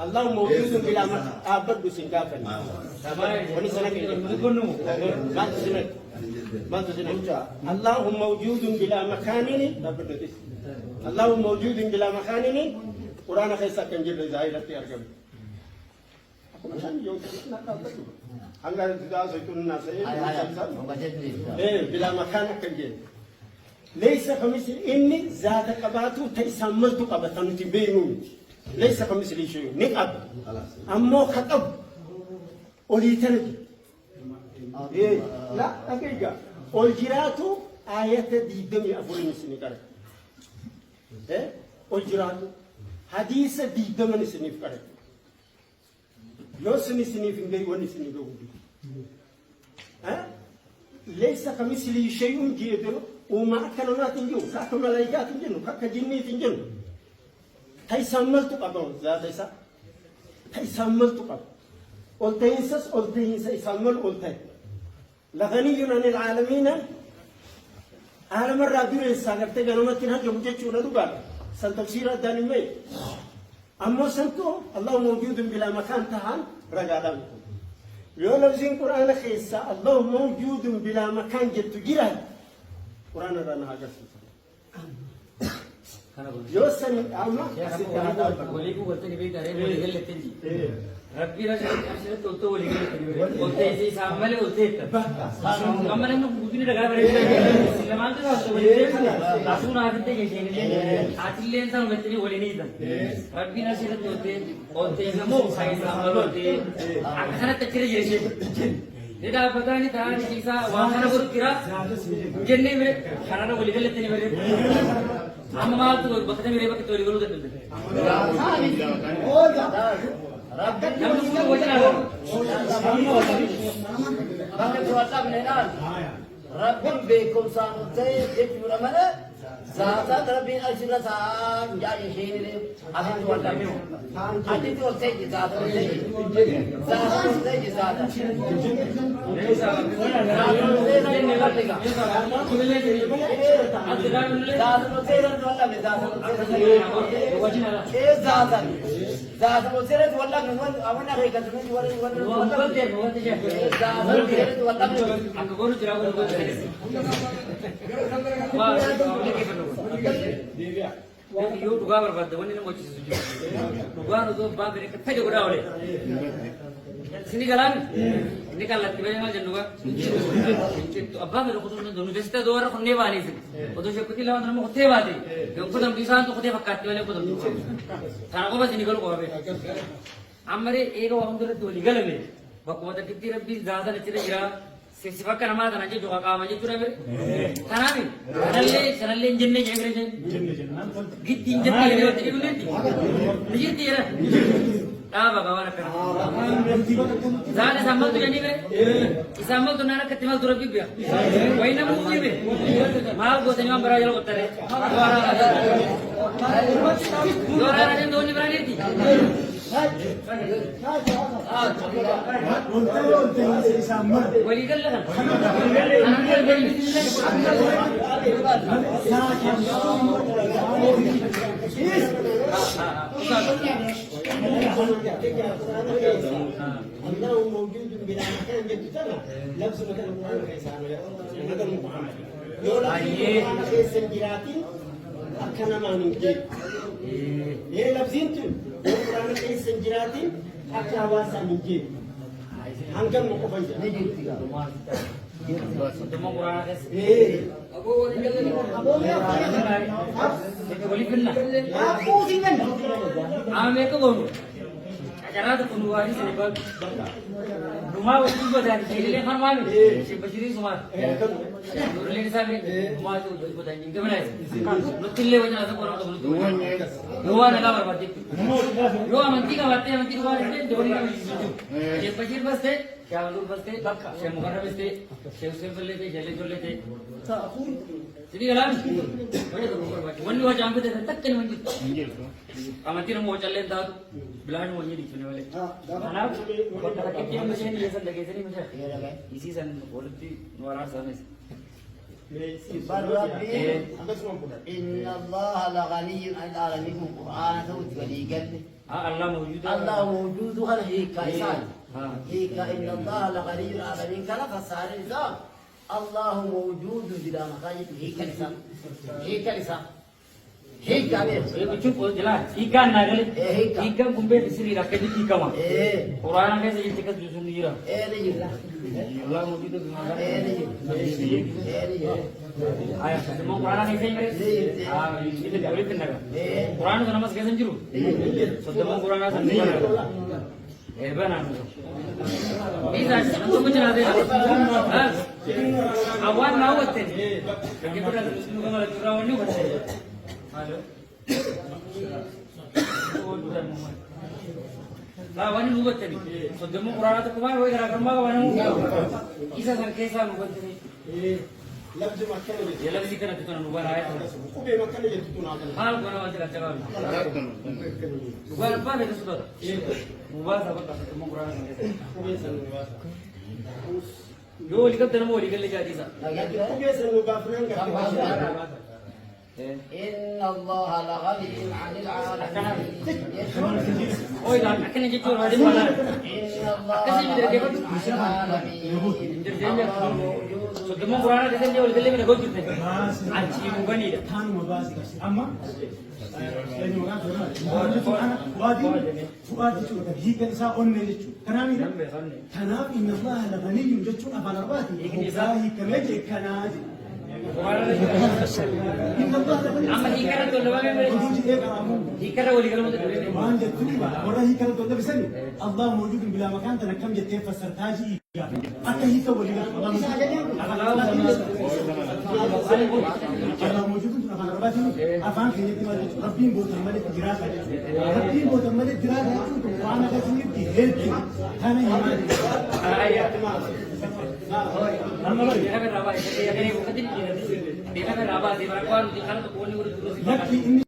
الله موجود بلا أبد سنكافن وني سنك ما تسنك الله موجود بلا مكان الله موجود بلا مكان قرآن خيسا كنجل زايلة أرجم عشان يوم تسمع كذا هنقول تجاوز كنا بلا مكان كنجل ليس كمثل إني ذات قباتو تيسملت قبتان تبينون ليس كمثل شيء نقب أما خطب أوليتني لا أكيد أولجراتو آية ديدمي أفولي نسني كاره أولجراتو حديث ديدم نسني كاره يوسني سني فينجي ونسني بقولي ليس كمثل شيء جيدو وما كانوا تنجو كأكل ملاك تنجو كأجني تنجو تيسملت قبل ذات إيسا تيسملت قبل أولتينسس يسمل أولتين لغني عن العالمين عالم الراديو الساعة تجانونا تنها جمجة شونا دوبار سنتفسير الدانمي أما سنتو الله موجود بلا مكان تهان رجالهم يقول في القرآن خيسا الله موجود بلا مكان جت جيران قرآن رانا هذا يوسن أما وليكو قلتني بيت أريد وليقل لتنجي ربي رجع أشرت توتو وليقل لتنجي قلت إيسي سامل قلت كمان إنه بودني رجع بريء لما أنت رأس وليقل لاسون آخرته كيشين آخر إنسان ولتني وليني إذا ربي رجع توتو قلت إنه ساي سامل قلت أكثر تكرر جيشين إذا بدأني تاني كيسا وانا بقول كيرا جنني مره خانة وليقل لتني مره أما ما تو بكتة مره بكتة وليقلو كتبه ربي بكم سانتي يجبر منا زاتا ربي أجل سان جاي شيء لي أبي تولى ميو أبي تولى زاتا زاتا زاد وزيرت والله من وين أونا هيك تقولي Yo juga berbuat dengan ini macam itu. Juga untuk bang ini kita juga ada. Sini jalan, ini kan lagi banyak jalan juga. Abang itu khusus untuk universitas dua orang kene bani sih. Khusus seperti lawan orang mau kene bani. Yang khusus bisa untuk kene pakai tuh yang khusus. Karena aku masih nikah kau apa? Amari ego orang tu tu legal ni. Baku mata kita lebih ज़्यादा necira ira. Sifat kan nama tanah juga kau macam tu ramai. Tanah ni, channel engine ni yang ni. Git engine ni yang ni tu ni. Ni tu ya. Ah bagaimana kan? ज़्यादा sambal tu jadi kan? Sambal tu nara ketimal tu rapi biar. Wah ini mungkin ni. Mal gua tanya berapa jalan kotor ni. Dua orang aja dua ni berani ni. وليقل لنا الله موجود بلا مكان جدنا لبس مكان القرآن كيسان مكان محمد يقول القرآن كيسان جراتين أكنا ما نجيب ये लफ्ज़ीन तो कुरान के संजराती अक्लावासा निजे अंकल मुको भाई नहीं जीती का Semua Quran ada. Aku boleh kena. Aku singkan. Ame ko bono. Acara tu penuari sebab rumah waktu itu ada jadi lepas malam. Si Bashiri Sumar. Dulu ni saya rumah tu jadi pada ini mana? Lutil le wajah tu orang tu lutil. Dua nak berapa jadi? Dua manti ka batte manti rumah ni dua ni kami setuju. Si Bashir baste, Syamul baste, si Mukarram baste, si Hussein balte, Jalil balte. Jadi kalau mana tu rumah baca. Wani wajah ambil tak kena wani. Amanti rumah wajah lain dah tu. Belah ni wani di sini wale. Anak, kita mesti ni yesan lagi sini mesti. Isi san boleh nuara sana. بل ربي إن الله لغني عن العالمين القرآن توت ولي قلبي الله موجود الله موجود هل هيك إنسان هيك إن الله لغني عن العالمين كلا فسار الإنسان الله موجود بلا مخايف هيك إنسان هيك إنسان هيك عليه شوف جلال ikan nagal ikan. ikan kumbe siri rakyat ikan mah Quran ke sini tiket justru nira نجيب Allah mujud tu mana نجيب ayah semua Quran ke sini itu boleh kena Quran tu nama sekian juru semua Quran ke sini benar bisa semua macam ada awan awat ni kita dah semua kalau Quran ni macam halo lah wani nubat tadi so demo Quran tu kemana boleh kerana kemana wani isa sangkesa nubat tadi لفظ مكان ya lagi sih kerana kita nubat ayat كوبي مكان يجتون هذا hal kau nak cakap cakap nubat apa ni sudah nubat apa tak semua Quran كوبي سنوا yo lihat teramu lihat jadi sah كوبي سنوا بافرين إن الله لغني عن العالمين oh dah akan jadi jual hari malam إن الله Kasi لغني bidra kaya عن العالمين interjenya so demo Quran ke sini boleh kali mana gojut ni anci bukan ni dah كانوا مباسط اما يعني ما كان انا فؤادي شو هي كنسا اون نجو كلامي تنام ان الله لغني يجو افعل رباتي هي كمجي كنادي ان الله لغني amma hikara tu lepas ni وجود ايه كلامه hikara boleh kalau tu وان جتوبا ولا هي كانت تقول بسني الله موجود بلا مكان تنكم جتين فسرتاجي حتى هي تقول لي الله موجود افعل رباتي افان في يدي ربي بوت الملك جراحه ربي بوت الملك جراحه وانا كسني هيك انا يمادي dia kan rabah dia kan bukan dia kan rabah dia berapa orang di sana tu kau ni urut urut يكفي